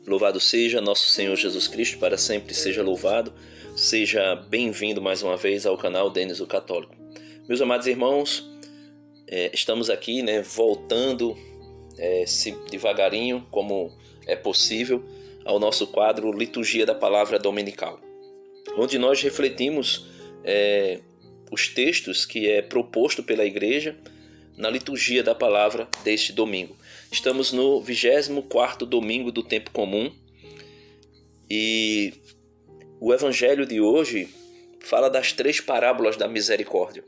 Louvado seja nosso Senhor Jesus Cristo, para sempre seja louvado. Seja bem-vindo mais uma vez ao canal Denis o Católico. Meus amados irmãos, estamos aqui, voltando devagarinho, como é possível, ao nosso quadro Liturgia da Palavra Dominical, onde nós refletimos os textos que é proposto pela Igreja na liturgia da palavra deste domingo. Estamos no 24º domingo do tempo comum e o evangelho de hoje fala das 3 parábolas da misericórdia.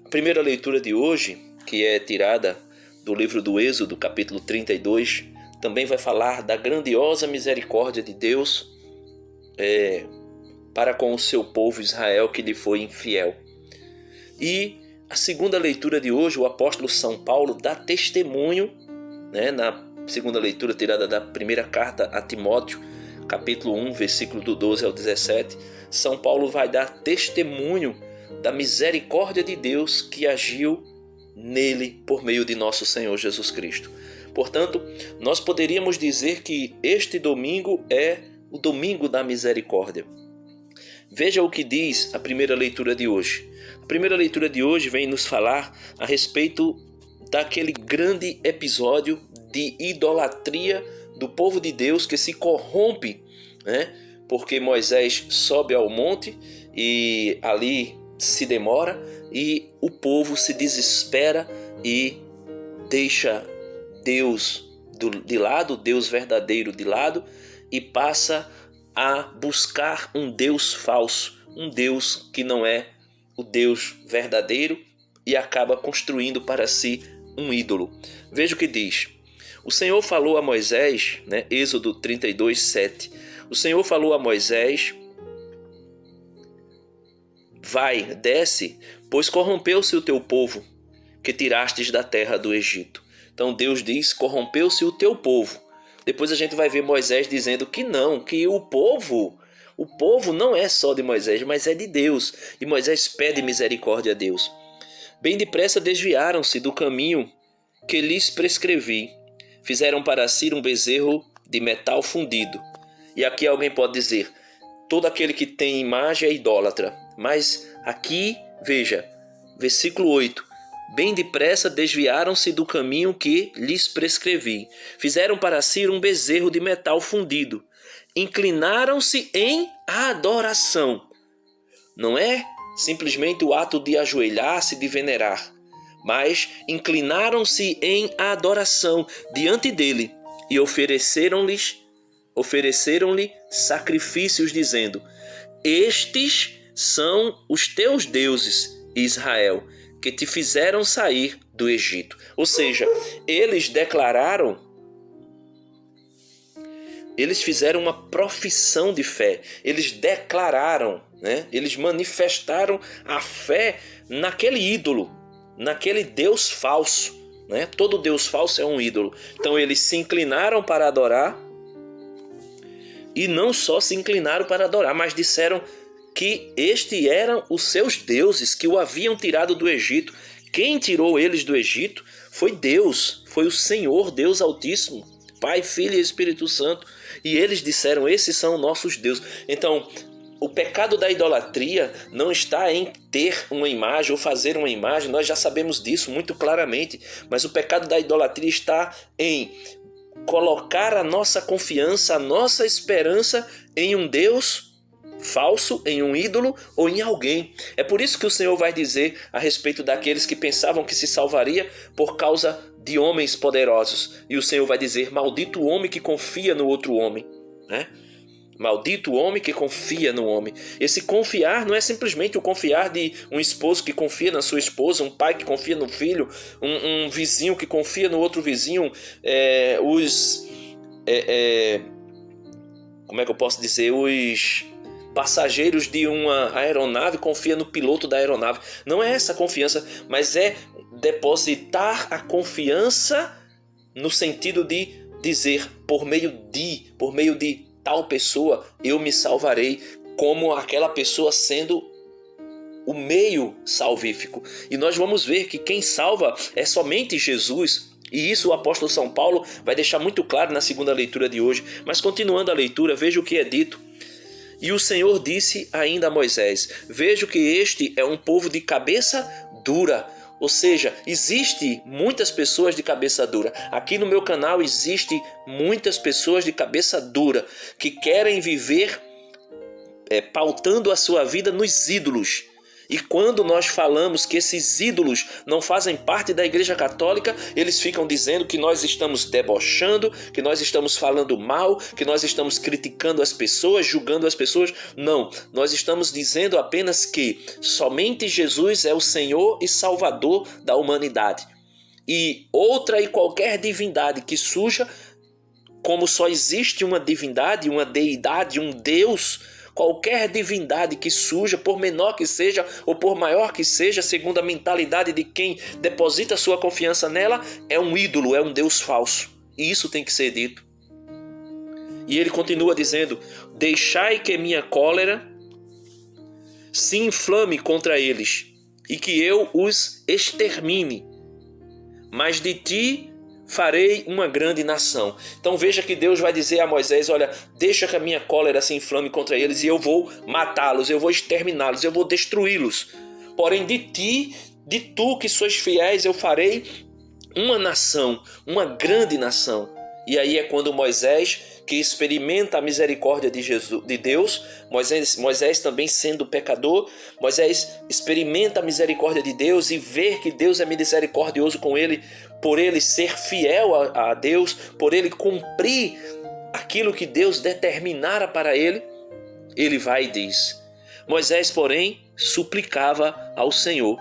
A primeira leitura de hoje, que é tirada do livro do Êxodo, capítulo 32, também vai falar da grandiosa misericórdia de Deus para com o seu povo Israel que lhe foi infiel. E a segunda leitura de hoje, o apóstolo São Paulo dá testemunho, na segunda leitura tirada da primeira carta a Timóteo, capítulo 1, versículo do 12 ao 17, São Paulo vai dar testemunho da misericórdia de Deus que agiu nele por meio de nosso Senhor Jesus Cristo. Portanto, nós poderíamos dizer que este domingo é o domingo da misericórdia. Veja o que diz a primeira leitura de hoje. A primeira leitura de hoje vem nos falar a respeito daquele grande episódio de idolatria do povo de Deus que se corrompe, porque Moisés sobe ao monte e ali se demora e o povo se desespera e deixa Deus de lado, Deus verdadeiro de lado, e passa a buscar um Deus falso, um Deus que não é o Deus verdadeiro, e acaba construindo para si um ídolo. Veja o que diz. O Senhor falou a Moisés, Êxodo 32, 7. O Senhor falou a Moisés: vai, desce, pois corrompeu-se o teu povo, que tirastes da terra do Egito. Então Deus diz: corrompeu-se o teu povo. Depois a gente vai ver Moisés dizendo que não, que o povo não é só de Moisés, mas é de Deus. E Moisés pede misericórdia a Deus. Bem depressa desviaram-se do caminho que lhes prescrevi. Fizeram para si um bezerro de metal fundido. E aqui alguém pode dizer: todo aquele que tem imagem é idólatra. Mas aqui, veja, versículo 8. Bem depressa desviaram-se do caminho que lhes prescrevi. Fizeram para si um bezerro de metal fundido. Inclinaram-se em adoração. Não é simplesmente o ato de ajoelhar-se, de venerar, mas inclinaram-se em adoração diante dele e ofereceram-lhe sacrifícios, dizendo: estes são os teus deuses, Israel, que te fizeram sair do Egito. Ou seja, eles fizeram uma profissão de fé. Eles declararam, eles manifestaram a fé naquele ídolo, naquele Deus falso. Todo Deus falso é um ídolo. Então eles se inclinaram para adorar, e não só se inclinaram para adorar, mas disseram que estes eram os seus deuses que o haviam tirado do Egito. Quem tirou eles do Egito foi Deus, foi o Senhor, Deus Altíssimo, Pai, Filho e Espírito Santo. E eles disseram: esses são nossos deuses. Então, o pecado da idolatria não está em ter uma imagem ou fazer uma imagem, nós já sabemos disso muito claramente, mas o pecado da idolatria está em colocar a nossa confiança, a nossa esperança em um Deus falso, em um ídolo ou em alguém. É por isso que o Senhor vai dizer a respeito daqueles que pensavam que se salvaria por causa de homens poderosos. E o Senhor vai dizer: maldito o homem que confia no outro homem. Maldito o homem que confia no homem. Esse confiar não é simplesmente o confiar de um esposo que confia na sua esposa, um pai que confia no filho, um vizinho que confia no outro vizinho, como é que eu posso dizer? Os passageiros de uma aeronave confiam no piloto da aeronave. Não é essa confiança, mas é depositar a confiança no sentido de dizer: por meio de tal pessoa eu me salvarei, como aquela pessoa sendo o meio salvífico. E nós vamos ver que quem salva é somente Jesus, E isso o apóstolo São Paulo vai deixar muito claro na segunda leitura de hoje. Mas continuando a leitura, veja o que é dito. E o Senhor disse ainda a Moisés: vejo que este é um povo de cabeça dura. Ou seja, existe muitas pessoas de cabeça dura. Aqui no meu canal existe muitas pessoas de cabeça dura que querem viver pautando a sua vida nos ídolos. E quando nós falamos que esses ídolos não fazem parte da Igreja Católica, eles ficam dizendo que nós estamos debochando, que nós estamos falando mal, que nós estamos criticando as pessoas, julgando as pessoas. Não, nós estamos dizendo apenas que somente Jesus é o Senhor e Salvador da humanidade. E outra e qualquer divindade que surja, como só existe uma divindade, uma deidade, um Deus, qualquer divindade que surja, por menor que seja ou por maior que seja, segundo a mentalidade de quem deposita sua confiança nela, é um ídolo, é um Deus falso. E isso tem que ser dito. E ele continua dizendo: deixai que minha cólera se inflame contra eles e que eu os extermine, mas de ti farei uma grande nação. Então veja que Deus vai dizer a Moisés: olha, deixa que a minha cólera se inflame contra eles e eu vou matá-los, eu vou exterminá-los, eu vou destruí-los. Porém de tu que sois fiéis, eu farei uma nação, uma grande nação. E aí é quando Moisés, que experimenta a misericórdia de Deus, Moisés também sendo pecador, Moisés experimenta a misericórdia de Deus e vê que Deus é misericordioso com ele, por ele ser fiel a Deus, por ele cumprir aquilo que Deus determinara para ele. Ele vai e diz: Moisés, porém, suplicava ao Senhor,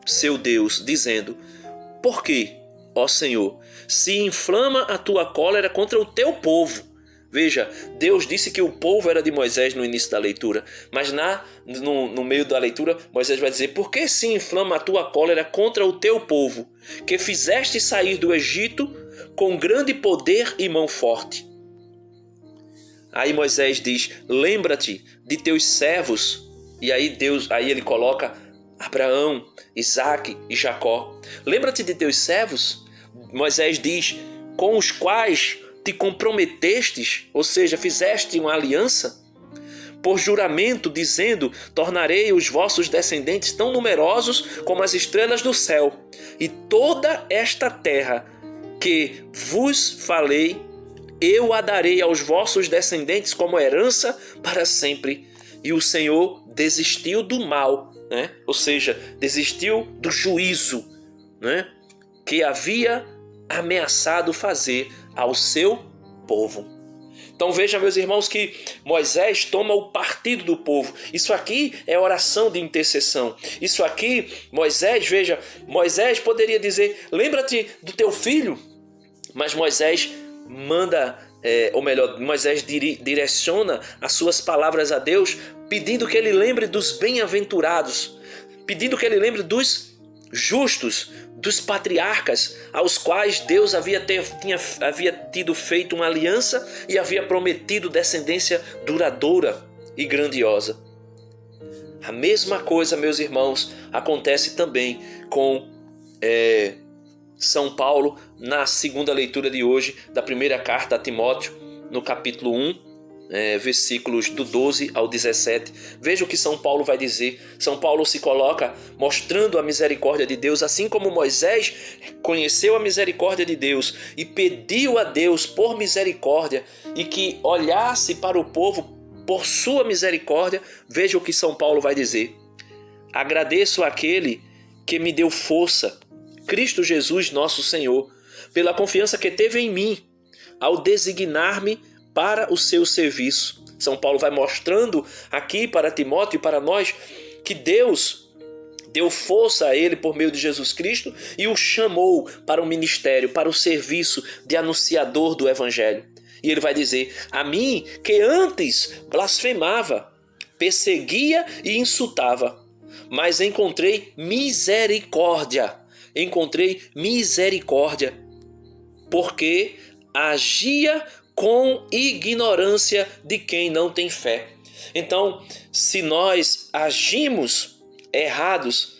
seu Deus, dizendo: por que, ó Senhor, se inflama a tua cólera contra o teu povo? Veja, Deus disse que o povo era de Moisés no início da leitura, mas no meio da leitura, Moisés vai dizer: por que se inflama a tua cólera contra o teu povo, que fizeste sair do Egito com grande poder e mão forte? Aí Moisés diz: lembra-te de teus servos. E aí ele coloca Abraão, Isaque e Jacó. Lembra-te de teus servos? Moisés diz: com os quais te comprometestes, ou seja, fizeste uma aliança, por juramento, dizendo: tornarei os vossos descendentes tão numerosos como as estrelas do céu, e toda esta terra que vos falei, eu a darei aos vossos descendentes como herança para sempre. E o Senhor desistiu do mal, né? Ou seja, desistiu do juízo, né? Que havia ameaçado fazer ao seu povo. Então veja, meus irmãos, que Moisés toma o partido do povo. Isso aqui é oração de intercessão. Isso aqui, Moisés poderia dizer: lembra-te do teu filho. Mas Moisés Moisés direciona as suas palavras a Deus, pedindo que ele lembre dos bem-aventurados, pedindo que ele lembre dos justos, dos patriarcas, aos quais Deus havia tido feito uma aliança e havia prometido descendência duradoura e grandiosa. A mesma coisa, meus irmãos, acontece também com São Paulo na segunda leitura de hoje da primeira carta a Timóteo, no capítulo 1, versículos do 12 ao 17. Veja o que São Paulo vai dizer. São Paulo se coloca mostrando a misericórdia de Deus, assim como Moisés conheceu a misericórdia de Deus e pediu a Deus por misericórdia e que olhasse para o povo por sua misericórdia. Veja o que São Paulo vai dizer: agradeço àquele que me deu força, Cristo Jesus nosso Senhor, pela confiança que teve em mim ao designar-me para o seu serviço. São Paulo vai mostrando aqui para Timóteo e para nós que Deus deu força a ele por meio de Jesus Cristo e o chamou para o ministério, para o serviço de anunciador do Evangelho. E ele vai dizer: a mim que antes blasfemava, perseguia e insultava, mas encontrei misericórdia, porque agia com ignorância de quem não tem fé. Então, se nós agimos errados,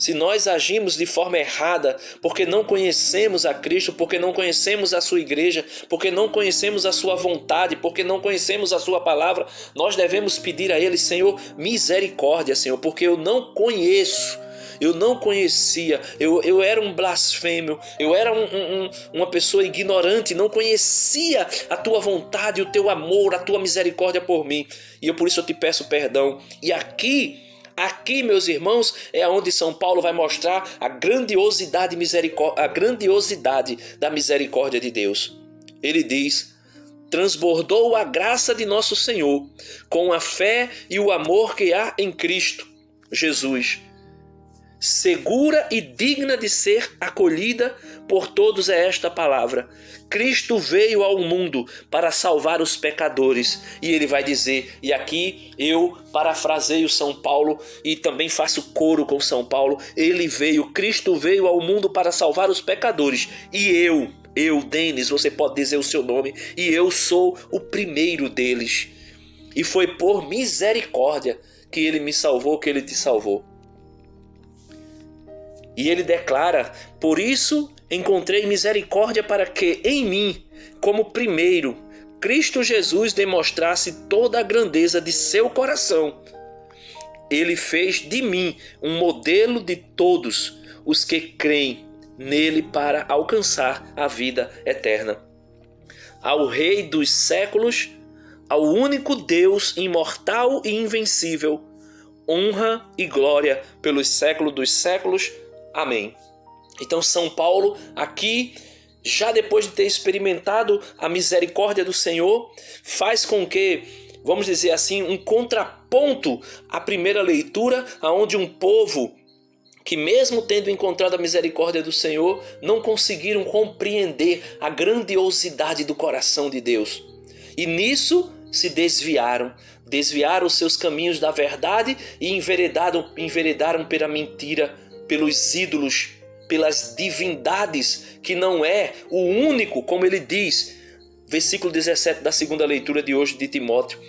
Se nós agimos de forma errada, porque não conhecemos a Cristo, porque não conhecemos a sua igreja, porque não conhecemos a sua vontade, porque não conhecemos a sua palavra, nós devemos pedir a Ele: Senhor, misericórdia, Senhor, porque eu não conheço. Eu não conhecia, eu era um blasfêmio, eu era uma pessoa ignorante, não conhecia a tua vontade, o teu amor, a tua misericórdia por mim. E por isso eu te peço perdão. E aqui, meus irmãos, é onde São Paulo vai mostrar a grandiosidade da misericórdia de Deus. Ele diz: transbordou a graça de nosso Senhor com a fé e o amor que há em Cristo Jesus, segura e digna de ser acolhida por todos é esta palavra: Cristo veio ao mundo para salvar os pecadores. E ele vai dizer, e aqui eu parafraseio São Paulo e também faço coro com São Paulo: Cristo veio ao mundo para salvar os pecadores. E eu, Denis, você pode dizer o seu nome, e eu sou o primeiro deles. E foi por misericórdia que ele me salvou, que ele te salvou. E ele declara: por isso encontrei misericórdia para que em mim, como primeiro, Cristo Jesus demonstrasse toda a grandeza de seu coração. Ele fez de mim um modelo de todos os que creem nele para alcançar a vida eterna. Ao Rei dos séculos, ao único Deus imortal e invencível, honra e glória pelos séculos dos séculos. Amém. Então São Paulo aqui, já depois de ter experimentado a misericórdia do Senhor, faz com que, vamos dizer assim, um contraponto à primeira leitura, onde um povo que, mesmo tendo encontrado a misericórdia do Senhor, não conseguiram compreender a grandiosidade do coração de Deus. E nisso se desviaram os seus caminhos da verdade e enveredaram pela mentira, pelos ídolos, pelas divindades, que não é o único, como ele diz, versículo 17 da segunda leitura de hoje de Timóteo: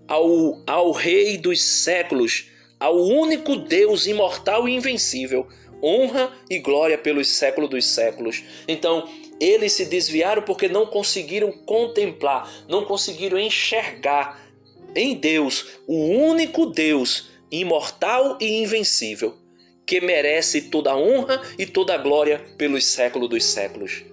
ao Rei dos séculos, ao único Deus imortal e invencível, honra e glória pelos séculos dos séculos. Então, eles se desviaram porque não conseguiram contemplar, não conseguiram enxergar em Deus, o único Deus imortal e invencível, que merece toda a honra e toda a glória pelos séculos dos séculos.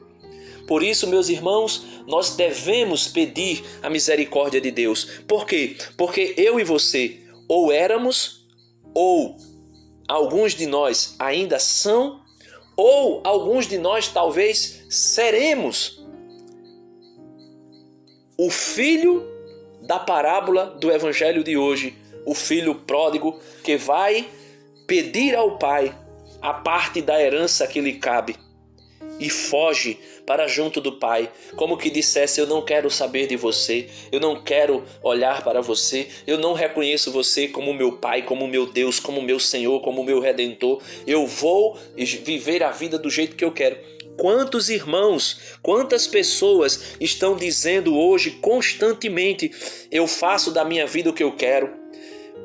Por isso, meus irmãos, nós devemos pedir a misericórdia de Deus. Por quê? Porque eu e você ou éramos, ou alguns de nós ainda são, ou alguns de nós talvez seremos o filho da parábola do evangelho de hoje, o filho pródigo que vai pedir ao pai a parte da herança que lhe cabe e foge para junto do pai, como que dissesse: eu não quero saber de você, eu não quero olhar para você, eu não reconheço você como meu pai, como meu Deus, como meu Senhor, como meu Redentor, eu vou viver a vida do jeito que eu quero. Quantos irmãos, quantas pessoas estão dizendo hoje constantemente: eu faço da minha vida o que eu quero.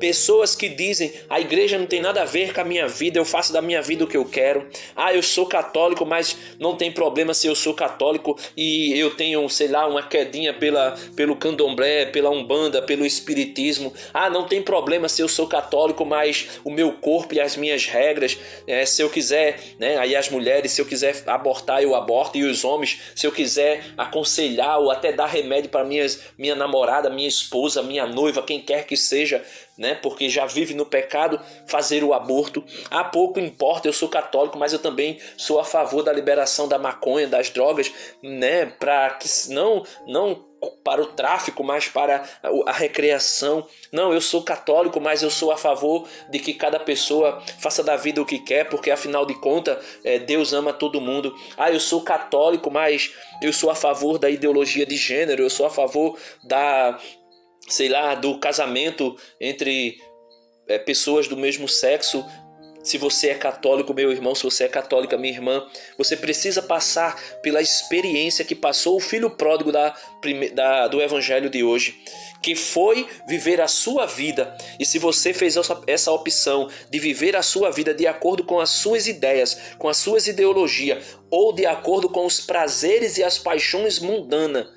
Pessoas que dizem: a igreja não tem nada a ver com a minha vida, eu faço da minha vida o que eu quero. Eu sou católico, mas não tem problema se eu sou católico e eu tenho, sei lá, uma quedinha pelo candomblé, pela umbanda, pelo espiritismo. Não tem problema se eu sou católico, mas o meu corpo e as minhas regras, se eu quiser, aí as mulheres, se eu quiser abortar, eu aborto, e os homens, se eu quiser aconselhar ou até dar remédio para minha namorada, minha esposa, minha noiva, quem quer que seja, porque já vive no pecado, fazer o aborto. Pouco importa, eu sou católico, mas eu também sou a favor da liberação da maconha, das drogas, para que não para o tráfico, mas para a recreação. Não, eu sou católico, mas eu sou a favor de que cada pessoa faça da vida o que quer, porque afinal de contas Deus ama todo mundo. Eu sou católico, mas eu sou a favor da ideologia de gênero, eu sou a favor do casamento entre pessoas do mesmo sexo. Se você é católico, meu irmão, se você é católica, minha irmã, você precisa passar pela experiência que passou o filho pródigo do evangelho de hoje, que foi viver a sua vida. E se você fez essa opção de viver a sua vida de acordo com as suas ideias, com as suas ideologias, ou de acordo com os prazeres e as paixões mundanas,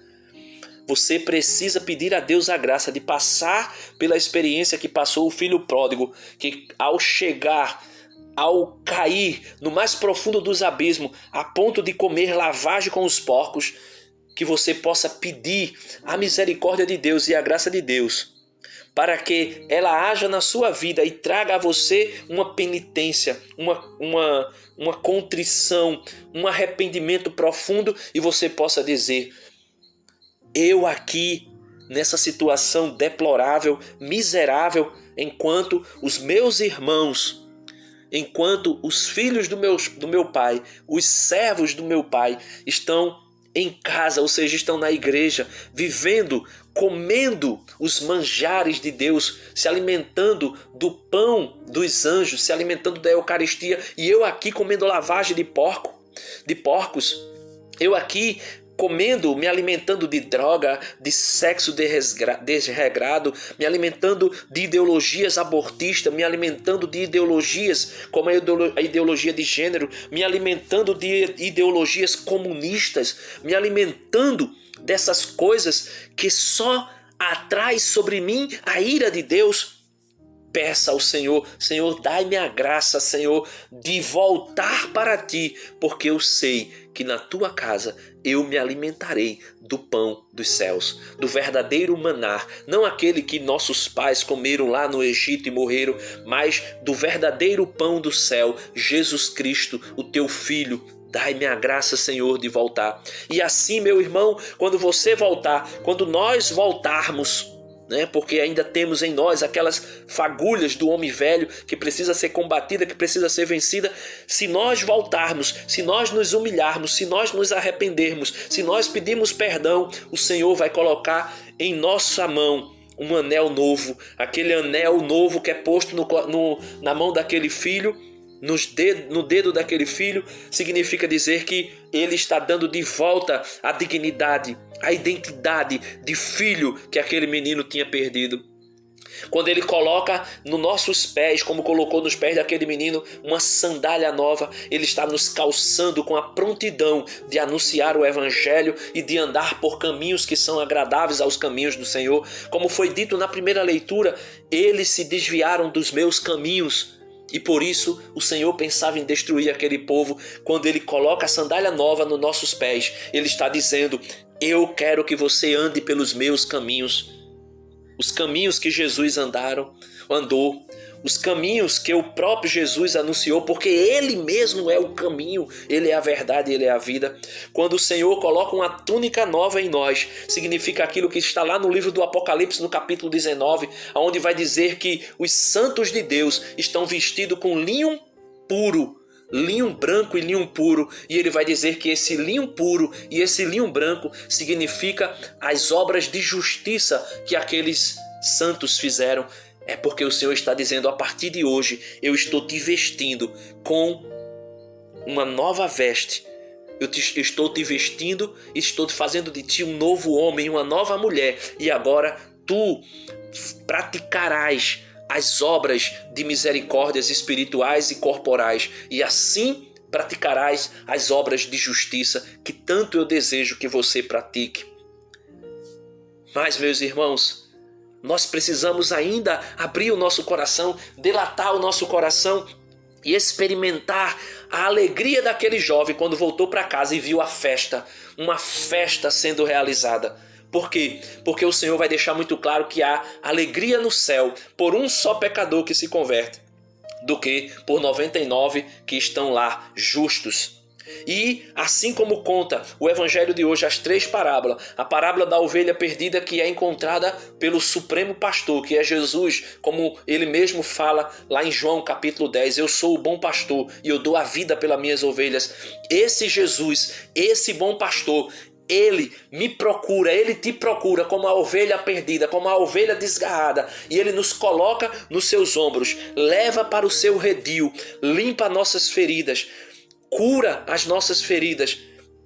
você precisa pedir a Deus a graça de passar pela experiência que passou o filho pródigo, que ao cair no mais profundo dos abismos, a ponto de comer lavagem com os porcos, que você possa pedir a misericórdia de Deus e a graça de Deus, para que ela haja na sua vida e traga a você uma penitência, uma contrição, um arrependimento profundo, e você possa dizer: eu aqui, nessa situação deplorável, miserável, enquanto os meus irmãos, enquanto os filhos do meu pai, os servos do meu pai, estão em casa, ou seja, estão na igreja, vivendo, comendo os manjares de Deus, se alimentando do pão dos anjos, se alimentando da Eucaristia, e eu aqui comendo lavagem de porcos, eu aqui comendo, me alimentando de droga, de sexo desregrado, me alimentando de ideologias abortistas, me alimentando de ideologias como a ideologia de gênero, me alimentando de ideologias comunistas, me alimentando dessas coisas que só atrai sobre mim a ira de Deus. Peça ao Senhor: Senhor, dai-me a graça, Senhor, de voltar para ti, porque eu sei que na tua casa eu me alimentarei do pão dos céus, do verdadeiro maná, não aquele que nossos pais comeram lá no Egito e morreram, mas do verdadeiro pão do céu, Jesus Cristo, o teu Filho. Dai-me a graça, Senhor, de voltar. E assim, meu irmão, quando você voltar, quando nós voltarmos, porque ainda temos em nós aquelas fagulhas do homem velho que precisa ser combatida, que precisa ser vencida. Se nós voltarmos, se nós nos humilharmos, se nós nos arrependermos, se nós pedirmos perdão, o Senhor vai colocar em nossa mão um anel novo, aquele anel novo que é posto na mão daquele filho, no dedo daquele filho, significa dizer que ele está dando de volta a dignidade, a identidade de filho que aquele menino tinha perdido. Quando ele coloca nos nossos pés, como colocou nos pés daquele menino, uma sandália nova, ele está nos calçando com a prontidão de anunciar o evangelho e de andar por caminhos que são agradáveis aos caminhos do Senhor. Como foi dito na primeira leitura, eles se desviaram dos meus caminhos. E por isso o Senhor pensava em destruir aquele povo. Quando ele coloca a sandália nova nos nossos pés, ele está dizendo: eu quero que você ande pelos meus caminhos. Os caminhos que Jesus andou, os caminhos que o próprio Jesus anunciou, porque ele mesmo é o caminho, ele é a verdade, ele é a vida. Quando o Senhor coloca uma túnica nova em nós, significa aquilo que está lá no livro do Apocalipse, no capítulo 19, onde vai dizer que os santos de Deus estão vestidos com linho puro, linho branco e linho puro, e ele vai dizer que esse linho puro e esse linho branco significa as obras de justiça que aqueles santos fizeram. É porque o Senhor está dizendo: a partir de hoje eu estou te vestindo com uma nova veste. Eu estou te vestindo e estou fazendo de ti um novo homem, uma nova mulher. E agora tu praticarás as obras de misericórdias espirituais e corporais. E assim praticarás as obras de justiça que tanto eu desejo que você pratique. Mas, meus irmãos, nós precisamos ainda abrir o nosso coração, dilatar o nosso coração e experimentar a alegria daquele jovem quando voltou para casa e viu a festa, uma festa sendo realizada. Por quê? Porque o Senhor vai deixar muito claro que há alegria no céu por um só pecador que se converte, do que por 99 que estão lá justos. E assim como conta o evangelho de hoje, as 3 parábolas, a parábola da ovelha perdida, que é encontrada pelo supremo pastor, que é Jesus, como ele mesmo fala lá em João capítulo 10, eu sou o bom pastor e eu dou a vida pelas minhas ovelhas. Esse Jesus, esse bom pastor, Ele me procura, Ele te procura como a ovelha perdida, como a ovelha desgarrada. E Ele nos coloca nos seus ombros, leva para o seu redil, limpa nossas feridas, cura as nossas feridas,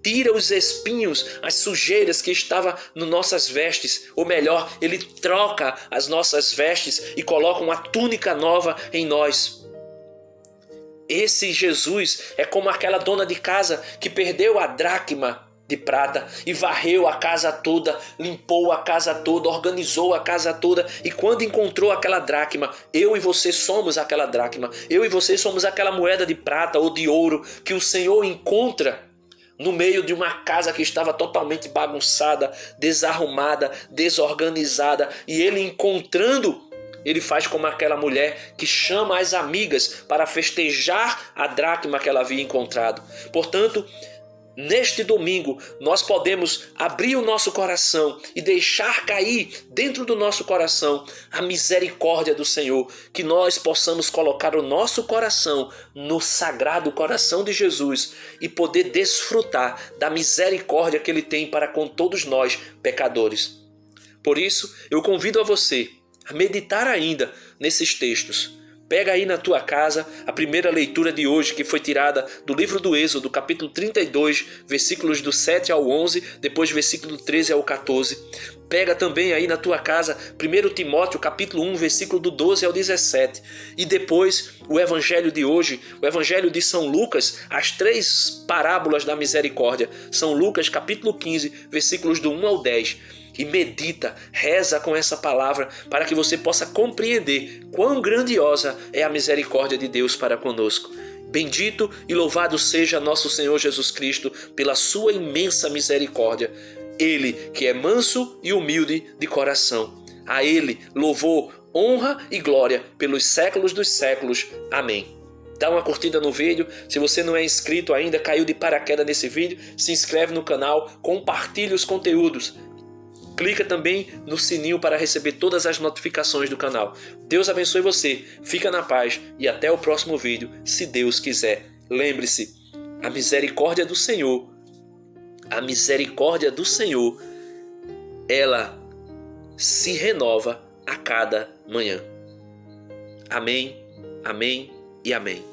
tira os espinhos, as sujeiras que estavam nas nossas vestes. Ou melhor, Ele troca as nossas vestes e coloca uma túnica nova em nós. Esse Jesus é como aquela dona de casa que perdeu a dracma de prata e varreu a casa toda, limpou a casa toda, organizou a casa toda, e quando encontrou aquela dracma, eu e você somos aquela dracma, eu e você somos aquela moeda de prata ou de ouro que o Senhor encontra no meio de uma casa que estava totalmente bagunçada, desarrumada, desorganizada, e ele encontrando, ele faz como aquela mulher que chama as amigas para festejar a dracma que ela havia encontrado. Portanto, neste domingo, nós podemos abrir o nosso coração e deixar cair dentro do nosso coração a misericórdia do Senhor, que nós possamos colocar o nosso coração no sagrado coração de Jesus e poder desfrutar da misericórdia que Ele tem para com todos nós, pecadores. Por isso, eu convido a você a meditar ainda nesses textos. Pega aí na tua casa a primeira leitura de hoje, que foi tirada do livro do Êxodo, capítulo 32, versículos do 7 ao 11, depois versículo 13 ao 14. Pega também aí na tua casa 1 Timóteo, capítulo 1, versículo do 12 ao 17. E depois o evangelho de hoje, o evangelho de São Lucas, as 3 parábolas da misericórdia. São Lucas, capítulo 15, versículos do 1 ao 10. E medita, reza com essa palavra para que você possa compreender quão grandiosa é a misericórdia de Deus para conosco. Bendito e louvado seja nosso Senhor Jesus Cristo pela sua imensa misericórdia. Ele que é manso e humilde de coração. A Ele louvor, honra e glória pelos séculos dos séculos. Amém. Dá uma curtida no vídeo. Se você não é inscrito ainda, caiu de paraquedas nesse vídeo, se inscreve no canal, compartilhe os conteúdos. Clica também no sininho para receber todas as notificações do canal. Deus abençoe você, fica na paz e até o próximo vídeo, se Deus quiser. Lembre-se, a misericórdia do Senhor, ela se renova a cada manhã. Amém, amém e amém.